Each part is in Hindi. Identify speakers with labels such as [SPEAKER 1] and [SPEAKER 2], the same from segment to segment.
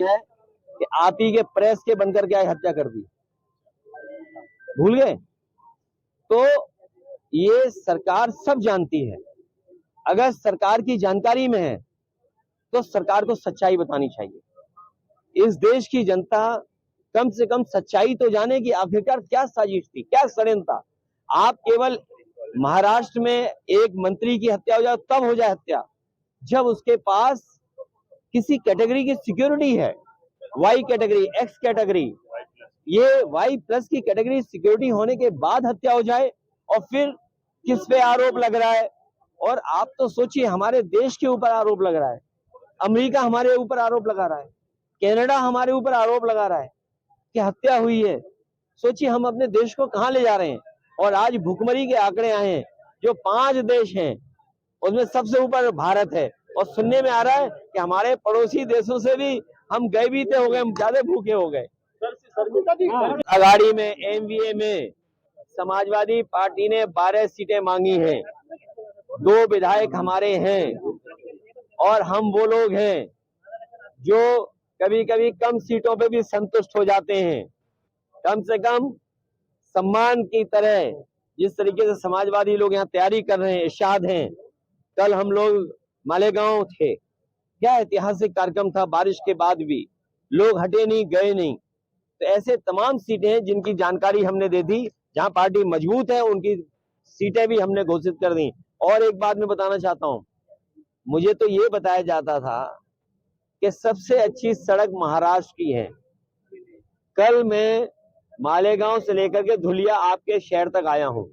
[SPEAKER 1] है कि आप ही के प्रेस के बनकर के हत्या कर दी, भूल गए? तो ये सरकार सब जानती है। अगर सरकार की जानकारी में है तो सरकार को सच्चाई बतानी चाहिए। इस देश की जनता कम से कम सच्चाई तो जाने कि आखिरकार क्या साजिश थी, क्या षड्यंत्र था। आप केवल महाराष्ट्र में एक मंत्री की हत्या हो जाए तब हो जाए हत्या, जब उसके पास किसी कैटेगरी की सिक्योरिटी है, वाई कैटेगरी, एक्स कैटेगरी, ये वाई प्लस की कैटेगरी सिक्योरिटी होने के बाद हत्या हो जाए, और फिर किस पे आरोप लग रहा है। और आप तो सोचिए, हमारे देश के ऊपर आरोप लग रहा है, अमेरिका हमारे ऊपर आरोप लगा रहा है, कनाडा हमारे ऊपर आरोप लगा रहा है कि हत्या हुई है। सोचिए हम अपने देश को कहां ले जा रहे हैं। और आज भुखमरी के आंकड़े आए हैं, जो 5 देश हैं उसमें सबसे ऊपर भारत है, और सुनने में आ रहा है कि हमारे पड़ोसी देशों से भी हम गए बीते हो गए, ज्यादा भूखे हो गए। अगाड़ी में एमवीए में समाजवादी पार्टी ने 12 सीटें मांगी हैं, 2 विधायक हमारे हैं, और हम वो लोग हैं जो कभी कभी कम सीटों पे भी संतुष्ट हो जाते हैं। कम से कम सम्मान की तरह जिस तरीके से समाजवादी लोग यहाँ तैयारी कर रहे हैं, इरशाद हैं। कल हम लोग मालेगांव थे, क्या ऐतिहासिक कार्यक्रम था, बारिश के बाद भी लोग हटे नहीं, गए नहीं। तो ऐसे तमाम सीटें हैं जिनकी जानकारी हमने दे दी, जहां पार्टी मजबूत है उनकी सीटें भी हमने घोषित कर दी। और एक बात मैं बताना चाहता हूं, मुझे तो ये बताया जाता था कि सबसे अच्छी सड़क महाराष्ट्र की है। कल मैं मालेगांव से लेकर के धुलिया आपके शहर तक आया हूं,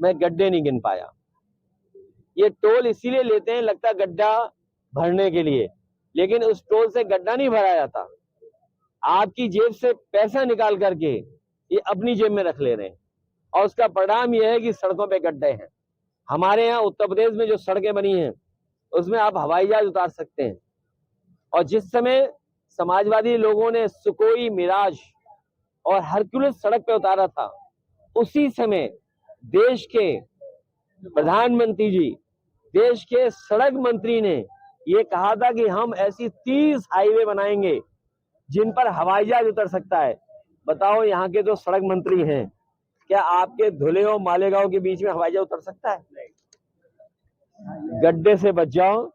[SPEAKER 1] मैं गड्ढे नहीं गिन पाया। ये टोल इसीलिए लेते हैं, लगता गड्ढा भरने के लिए, लेकिन उस टोल से गड्ढा नहीं भरा जाता। आपकी जेब से पैसा निकाल करके ये अपनी जेब में रख ले रहे हैं, और उसका परिणाम यह है कि सड़कों पे गड्ढे हैं। हमारे यहाँ उत्तर प्रदेश में जो सड़कें बनी हैं उसमें आप हवाई जहाज उतार सकते हैं। और जिस समय समाजवादी लोगों ने सुकोई, मिराज और हरक्यूलिस सड़क पे उतारा था, उसी समय देश के प्रधानमंत्री जी, देश के सड़क मंत्री ने ये कहा था कि हम ऐसी 30 हाईवे बनाएंगे जिन पर हवाई जहाज उतर सकता है। बताओ, यहाँ के जो सड़क मंत्री हैं, क्या आपके धुले और मालेगांव के बीच में हवाई जहाज उतर सकता है? गड्ढे से बच जाओ,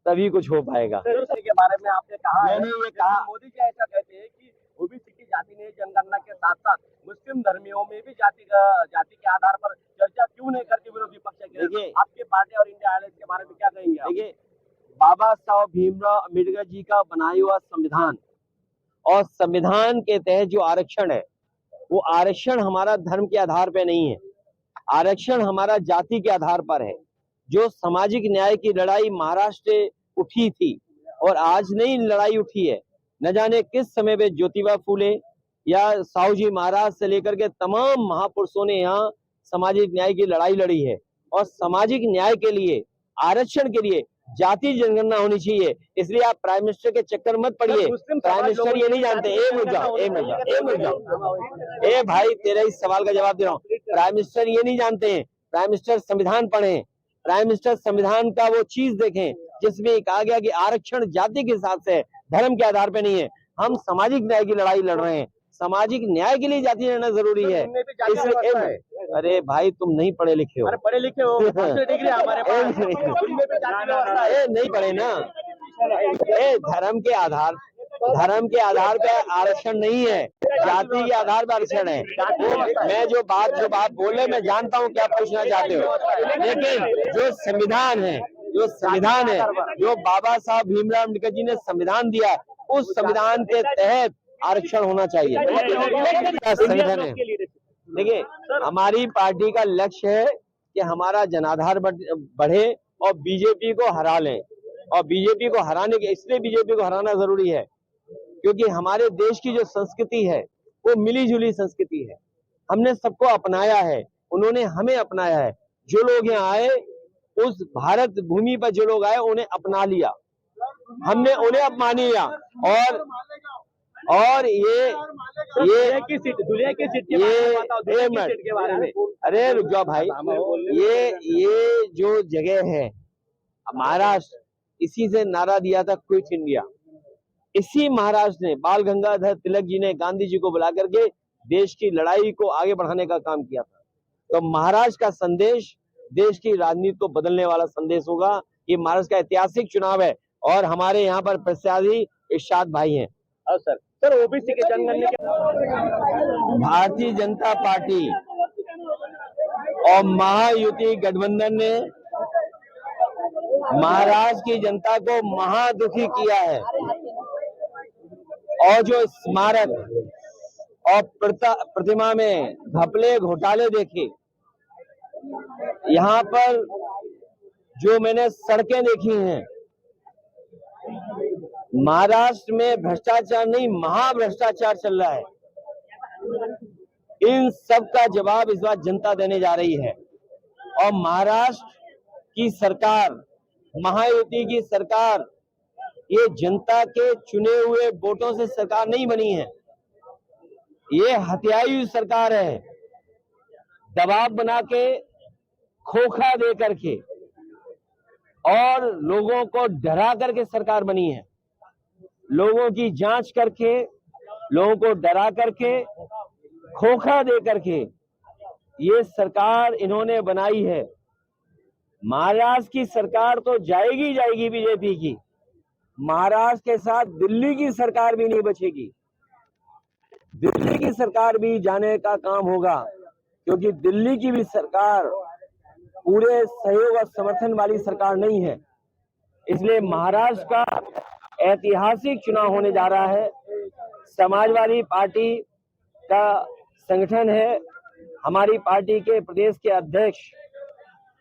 [SPEAKER 1] तभी कुछ हो पाएगा।
[SPEAKER 2] के बारे में आपने कहा,
[SPEAKER 1] मैंने ये कहा,
[SPEAKER 2] मोदी जी ऐसा कहते हैं कि ओबीसी की जाति ने जनगणना के साथ साथ मुस्लिम धर्मियों में भी जाति के आधार पर चर्चा क्यों नहीं करती विरोधी पक्ष के?
[SPEAKER 1] देखिए,
[SPEAKER 2] आपके पार्टी और इंडिया अलायंस के बारे में क्या कहेंगे?
[SPEAKER 1] देखिए, बाबा साहब भीमराव अम्बेडकर जी का बनाया हुआ संविधान, और संविधान के तहत जो आरक्षण है, वो आरक्षण हमारा धर्म के आधार पे नहीं है, आरक्षण हमारा जाति के आधार पर है। जो सामाजिक न्याय की लड़ाई महाराष्ट्र से उठी थी, और आज नई लड़ाई उठी है, न जाने किस समय पे ज्योतिबा फूले या साहू जी महाराज से लेकर के तमाम महापुरुषों ने यहाँ सामाजिक न्याय की लड़ाई लड़ी है। और सामाजिक न्याय के लिए, आरक्षण के लिए जाति जनगणना होनी चाहिए। इसलिए आप प्राइम मिनिस्टर के चक्कर मत पड़िए। प्राइम मिनिस्टर ये नहीं जानते। ए भाई, तेरा इस सवाल का जवाब दे रहा हूँ। प्राइम मिनिस्टर ये नहीं जानते हैं। प्राइम मिनिस्टर संविधान पढ़ें, प्राइम मिनिस्टर संविधान का वो चीज देखें जिसमें कहा गया कि आरक्षण जाति के हिसाब से, धर्म के आधार पे नहीं है। हम सामाजिक न्याय की लड़ाई लड़ रहे हैं, सामाजिक न्याय के लिए जाति रहना जरूरी है। इसलिए अरे भाई, तुम नहीं पढ़े लिखे हो।
[SPEAKER 2] अरे पढ़े लिखे हो, डिग्री हमारे पास,
[SPEAKER 1] नहीं पढ़े ना। धर्म के आधार पे आरक्षण नहीं है, जाति के आधार पर आरक्षण है। मैं जो बात बोल रहे, मैं जानता हूँ क्या पूछना चाहते हो, लेकिन जो संविधान है, जो बाबा साहब भीमराव अम्बेडकर जी ने संविधान दिया, उस संविधान के तहत आरक्षण होना चाहिए। संगठन है। देखिए, हमारी पार्टी का लक्ष्य है कि हमारा जनाधार बढ़े और बीजेपी को हरा लें। और बीजेपी को हराने के, इसलिए बीजेपी को हराना जरूरी है क्योंकि हमारे देश की जो संस्कृति है वो मिली जुली संस्कृति है। हमने सबको अपनाया है, उन्होंने हमें अपनाया है। जो लोग यहाँ आए, उस भारत भूमि पर जो लोग आए उन्हें अपना लिया, हमने उन्हें अपमान लिया। और ये के बारे में, अरे रुक जाओ भाई, ये जो जगह है महाराष्ट्र, इसी से नारा दिया था क्विट इंडिया। इसी महाराष्ट्र ने बाल गंगाधर तिलक जी ने गांधी जी को बुला करके देश की लड़ाई को आगे बढ़ाने का काम किया था। तो महाराष्ट्र का संदेश देश की राजनीति को बदलने वाला संदेश होगा। ये महाराष्ट्र का ऐतिहासिक चुनाव है और हमारे यहाँ पर प्रत्याशी इरशाद भाई हैं।
[SPEAKER 2] सर ओबीसी के जनगणना के
[SPEAKER 1] भारतीय जनता पार्टी और महायुति गठबंधन ने महाराष्ट्र की जनता को महादुखी किया है और जो स्मारक और प्रतिमा में घपले घोटाले देखे, यहाँ पर जो मैंने सड़कें देखी हैं, महाराष्ट्र में भ्रष्टाचार नहीं महाभ्रष्टाचार चल रहा है। इन सब का जवाब इस बार जनता देने जा रही है और महाराष्ट्र की सरकार, महायुति की सरकार, ये जनता के चुने हुए वोटों से सरकार नहीं बनी है। ये हत्याई हुई सरकार है। दबाव बना के, खोखा दे करके और लोगों को डरा करके सरकार बनी है। लोगों की जांच करके, लोगों को डरा करके, खोखा दे करके ये सरकार इन्होंने बनाई है। महाराष्ट्र की सरकार तो जाएगी जाएगी बीजेपी की, महाराष्ट्र के साथ दिल्ली की सरकार भी नहीं बचेगी। दिल्ली की सरकार भी जाने का काम होगा, क्योंकि दिल्ली की भी सरकार पूरे सहयोग और समर्थन वाली सरकार नहीं है। इसलिए महाराष्ट्र का ऐतिहासिक चुनाव होने जा रहा है। समाजवादी पार्टी का संगठन है। हमारी पार्टी के प्रदेश के अध्यक्ष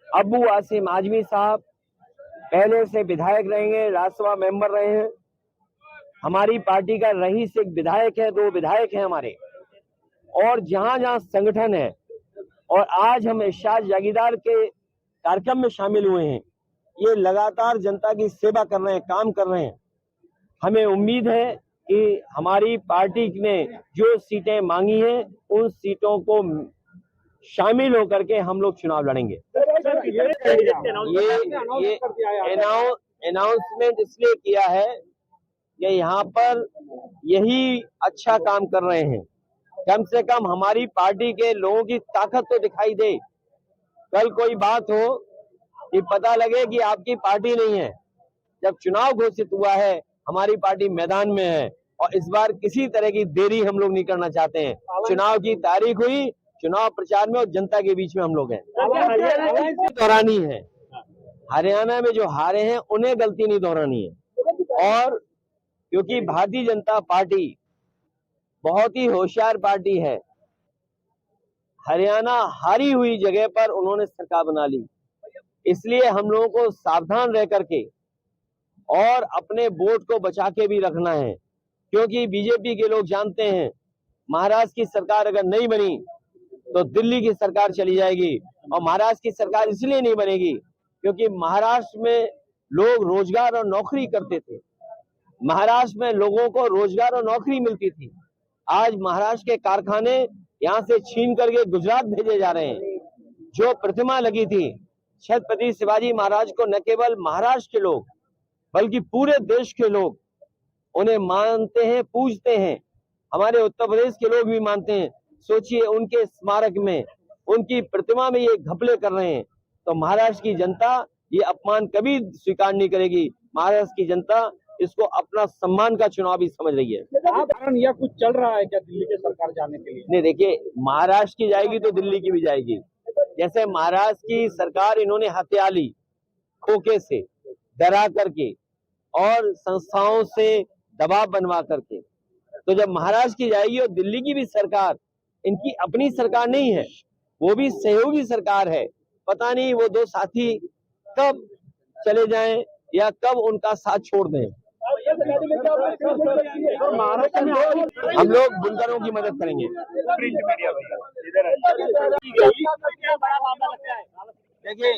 [SPEAKER 1] अबू आसिम आजमी साहब पहले से विधायक रहेंगे, राज्यसभा मेंबर रहे हैं। हमारी पार्टी का रईस एक विधायक है, 2 विधायक हैं हमारे, और जहां जहां संगठन है। और आज हम इरशाद जागीरदार के कार्यक्रम में शामिल हुए हैं। ये लगातार जनता की सेवा कर रहे हैं, काम कर रहे हैं। हमें उम्मीद है कि हमारी पार्टी ने जो सीटें मांगी हैं, उन सीटों को शामिल होकर के हम लोग चुनाव लड़ेंगे। ये अनाउंसमेंट इसलिए किया है कि यहाँ पर यही अच्छा काम कर रहे हैं। कम से कम हमारी पार्टी के लोगों की ताकत तो दिखाई दे। कल कोई बात हो कि पता लगे कि आपकी पार्टी नहीं है। जब चुनाव घोषित हुआ है, हमारी पार्टी मैदान में है और इस बार किसी तरह की देरी हम लोग नहीं करना चाहते हैं। चुनाव की तारीख हुई, चुनाव प्रचार में और जनता के बीच में हम लोग हैं। दोहरानी है। हरियाणा में जो हारे हैं उन्हें गलती नहीं दोहरानी है। और क्योंकि भारतीय जनता पार्टी बहुत ही होशियार पार्टी है, हरियाणा हारी हुई जगह पर उन्होंने सरकार बना ली। इसलिए हम लोगों को सावधान रह करके और अपने वोट को बचा के भी रखना है, क्योंकि बीजेपी के लोग जानते हैं महाराष्ट्र की सरकार अगर नहीं बनी तो दिल्ली की सरकार चली जाएगी। और महाराष्ट्र की सरकार इसलिए नहीं बनेगी क्योंकि महाराष्ट्र में लोग रोजगार और नौकरी करते थे। महाराष्ट्र में लोगों को रोजगार और नौकरी मिलती थी। आज महाराष्ट्र के कारखाने यहाँ से छीन करके गुजरात भेजे जा रहे हैं। जो प्रतिमा लगी थी छत्रपति शिवाजी महाराज को न केवल महाराष्ट्र के लोग बल्कि पूरे देश के लोग उन्हें मानते हैं, पूजते हैं। हमारे उत्तर प्रदेश के लोग भी मानते हैं। सोचिए, उनके स्मारक में, उनकी प्रतिमा में ये घपले कर रहे हैं, तो महाराष्ट्र की जनता ये अपमान कभी स्वीकार नहीं करेगी। महाराष्ट्र की जनता इसको अपना सम्मान का चुनाव भी समझ रही है।
[SPEAKER 2] या कुछ चल रहा है क्या दिल्ली की सरकार जाने के लिए?
[SPEAKER 1] नहीं, देखिए, महाराष्ट्र की जाएगी तो दिल्ली की भी जाएगी। जैसे महाराष्ट्र की सरकार इन्होंने हत्या ली, खोखे से डरा करके और संस्थाओं से दबाव बनवा करके, तो जब महाराष्ट्र की जाएगी और दिल्ली की भी सरकार, इनकी अपनी सरकार नहीं है, वो भी सहयोगी सरकार है। पता नहीं वो 2 साथी कब चले जाएं या कब उनका साथ छोड़ दें। हम लोग बुनकरों की मदद करेंगे। देखिए,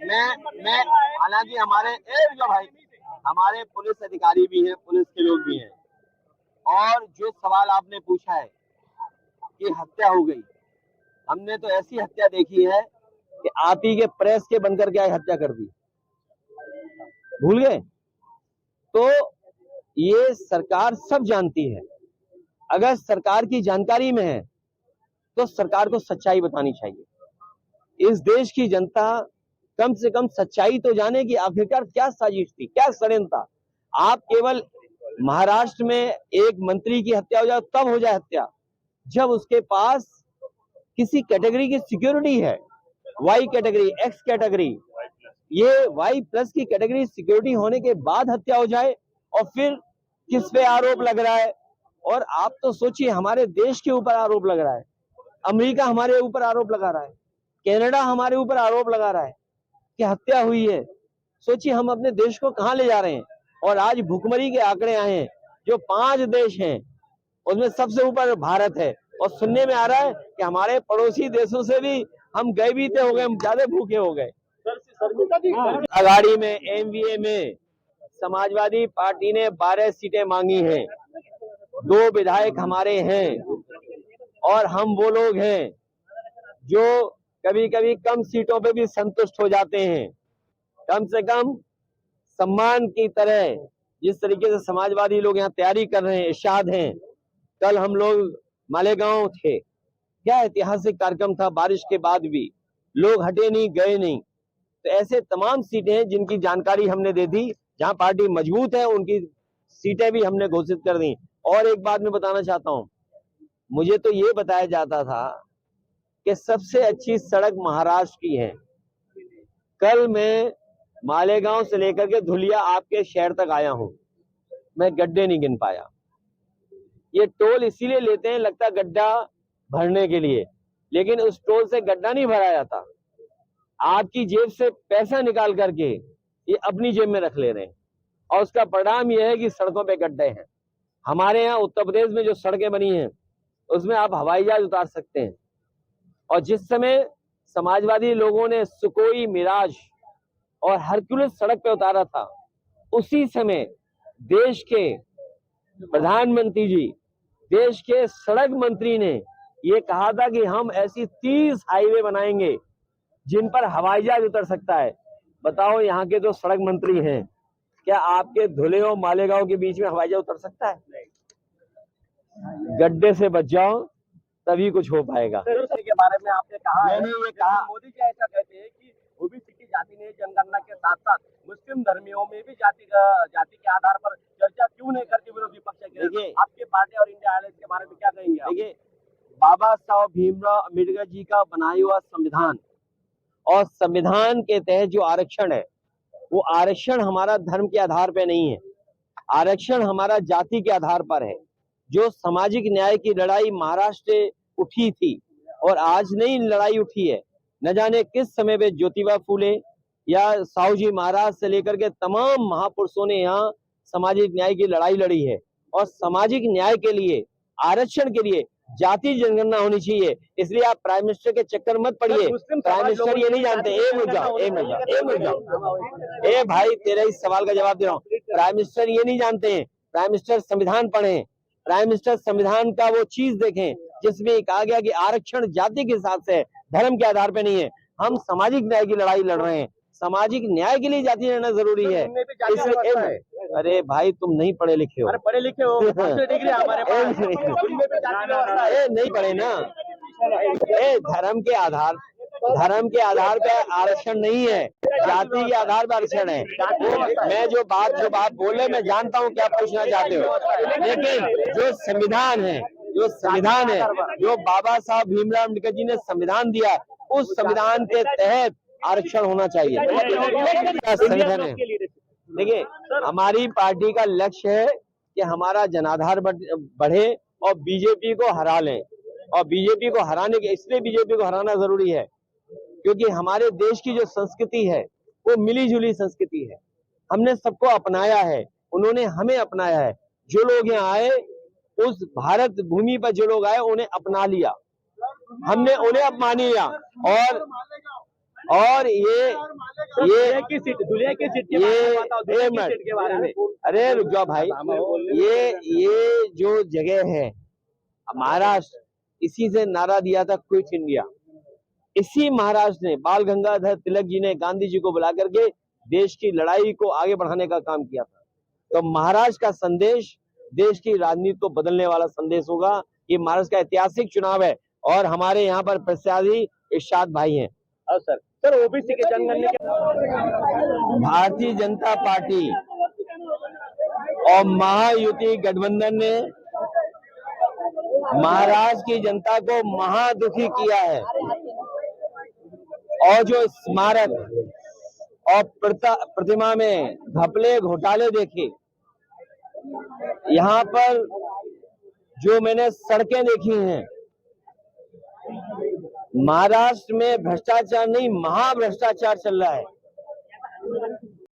[SPEAKER 1] मैं हालांकि हमारे पुलिस अधिकारी भी हैं, पुलिस के लोग भी हैं, और जो सवाल आपने पूछा है कि हत्या हो गई, हमने तो ऐसी हत्या देखी है कि आप ही के प्रेस के बनकर के हत्या कर दी। भूल गए? तो ये सरकार सब जानती है। अगर सरकार की जानकारी में है तो सरकार को सच्चाई बतानी चाहिए। इस देश की जनता कम से कम सच्चाई तो जाने कि आखिरकार क्या साजिश थी, क्या षड्यंत्र था। आप केवल महाराष्ट्र में एक मंत्री की हत्या हो जाए तब हो जाए हत्या, जब उसके पास किसी कैटेगरी की सिक्योरिटी है, वाई कैटेगरी, एक्स कैटेगरी, ये वाई प्लस की कैटेगरी सिक्योरिटी होने के बाद हत्या हो जाए, और फिर किस पे आरोप लग रहा है। और आप तो सोचिए, हमारे देश के ऊपर आरोप लग रहा है, अमेरिका हमारे ऊपर आरोप लगा रहा है, कनाडा हमारे ऊपर आरोप लगा रहा है कि हत्या हुई है। सोचिए हम अपने देश को कहां ले जा रहे हैं। और आज भुखमरी के आंकड़े आए हैं, जो 5 देश हैं उसमें सबसे ऊपर भारत है, और सुनने में आ रहा है कि हमारे पड़ोसी देशों से भी हम गए बीते हो गए, हम ज्यादा भूखे हो गए। अगाड़ी में एमवीए में समाजवादी पार्टी ने 12 सीटें मांगी हैं, 2 विधायक हमारे हैं, और हम वो लोग हैं जो कभी कभी कम सीटों पे भी संतुष्ट हो जाते हैं। कम से कम सम्मान की तरह जिस तरीके से समाजवादी लोग यहाँ तैयारी कर रहे हैं, इरशाद हैं। कल हम लोग मालेगांव थे, क्या ऐतिहासिक कार्यक्रम था, बारिश के बाद भी लोग हटे नहीं, गए नहीं। तो ऐसे तमाम सीटें हैं जिनकी जानकारी हमने दे दी, जहां पार्टी मजबूत है उनकी सीटें भी हमने घोषित कर दी। और एक बात मैं बताना चाहता हूं, मुझे तो ये बताया जाता था कि सबसे अच्छी सड़क महाराष्ट्र की है। कल मैं मालेगांव से लेकर के धुलिया आपके शहर तक आया हूं, मैं गड्ढे नहीं गिन पाया। ये टोल इसीलिए लेते हैं, लगता गड्ढा भरने के लिए, लेकिन उस टोल से गड्ढा नहीं भरा जाता। आपकी जेब से पैसा निकाल करके ये अपनी जेब में रख ले रहे हैं, और उसका परिणाम यह है कि सड़कों पे गड्ढे हैं। हमारे यहाँ उत्तर प्रदेश में जो सड़कें बनी हैं उसमें आप हवाई जहाज उतार सकते हैं। और जिस समय समाजवादी लोगों ने सुकोई, मिराज और हरक्यूलिस सड़क पे उतारा था, उसी समय देश के प्रधानमंत्री जी, देश के सड़क मंत्री ने ये कहा था कि हम ऐसी 30 हाईवे बनाएंगे जिन पर हवाई जहाज उतर सकता है। बताओ, यहाँ के जो सड़क मंत्री हैं, क्या आपके धुले और मालेगांव के बीच में हवाई जहाज उतर सकता है? गड्ढे से बच जाओ, तभी कुछ हो पाएगा।
[SPEAKER 2] के बारे में आपने कहा,
[SPEAKER 1] मैंने ये कहा,
[SPEAKER 2] मोदी जी ऐसा कहते हैं कि ओबीसी की जाति ने जनगणना के साथ साथ मुस्लिम धर्मियों में भी जाति के आधार पर चर्चा क्यों नहीं करती विरोधी पक्ष के? आपके पार्टी और इंडिया अलायंस के बारे में क्या कहेंगे?
[SPEAKER 1] देखिए, बाबा साहब भीमराव अम्बेडकर जी का बनाया हुआ संविधान, और संविधान के तहत जो आरक्षण है, वो आरक्षण हमारा धर्म के आधार पर नहीं है, आरक्षण हमारा जाति के आधार पर है। जो सामाजिक न्याय की लड़ाई महाराष्ट्र से उठी थी, और आज नई लड़ाई उठी है, न जाने किस समय पे ज्योतिबा फूले या साहू जी महाराज से लेकर के तमाम महापुरुषों ने यहाँ सामाजिक न्याय की लड़ाई लड़ी है। और सामाजिक न्याय के लिए, आरक्षण के लिए जाति जनगणना होनी चाहिए। इसलिए आप प्राइम मिनिस्टर के चक्कर मत पड़िए। प्राइम मिनिस्टर ये नहीं जानते। एक मिनट जाओ, ए भाई, तेरे इस सवाल का जवाब दे रहा हूँ। प्राइम मिनिस्टर ये नहीं जानते हैं। प्राइम मिनिस्टर संविधान पढ़ें, प्राइम मिनिस्टर संविधान का वो चीज देखें जिसमें कहा गया कि आरक्षण जाति के हिसाब से, धर्म के आधार पे नहीं है। हम सामाजिक न्याय की लड़ाई लड़ रहे हैं, सामाजिक न्याय के लिए जाति रहना जरूरी है। इसलिए अरे भाई, तुम नहीं पढ़े लिखे हो।
[SPEAKER 2] पढ़े लिखे हो, डिग्री हमारे पास,
[SPEAKER 1] नहीं पढ़े ना। धर्म के आधार पे आरक्षण नहीं है, जाति के आधार पर आरक्षण है। मैं जो बात बोले, मैं जानता हूँ क्या पूछना चाहते हो, लेकिन जो संविधान है, जो बाबा साहब भीमराव अम्बेडकर जी ने संविधान दिया, उस संविधान के तहत आरक्षण होना चाहिए। संविधान है। देखिए, हमारी पार्टी का लक्ष्य है कि हमारा जनाधार बढ़े और बीजेपी को हरा लें। और बीजेपी को हराने के, इसलिए बीजेपी को हराना जरूरी है क्योंकि हमारे देश की जो संस्कृति है वो मिली जुली संस्कृति है। हमने सबको अपनाया है, उन्होंने हमें अपनाया है। जो लोग यहाँ आए, उस भारत भूमि पर जो लोग आए उन्हें अपना लिया, हमने उन्हें अपना लिया। और ये
[SPEAKER 2] दुनिया की सीट के बारे में,
[SPEAKER 1] अरे रुक जाओ भाई, ये जो जगह है महाराष्ट्र, इसी से नारा दिया था क्विट इंडिया। इसी महाराष्ट्र ने, बाल गंगाधर तिलक जी ने गांधी जी को बुला करके देश की लड़ाई को आगे बढ़ाने का काम किया था। तो महाराष्ट्र का संदेश देश की राजनीति को बदलने वाला संदेश होगा। ये महाराष्ट्र का ऐतिहासिक चुनाव है और हमारे यहाँ पर प्रत्याशी इरशाद भाई हैं।
[SPEAKER 2] हाँ सर। सर ओबीसी के जनगणना के
[SPEAKER 1] भारतीय जनता पार्टी और महायुति गठबंधन ने महाराष्ट्र की जनता को महादुखी किया है और जो स्मारक और प्रतिमा में घपले घोटाले देखे, यहाँ पर जो मैंने सड़कें देखी हैं, महाराष्ट्र में भ्रष्टाचार नहीं महाभ्रष्टाचार चल रहा है।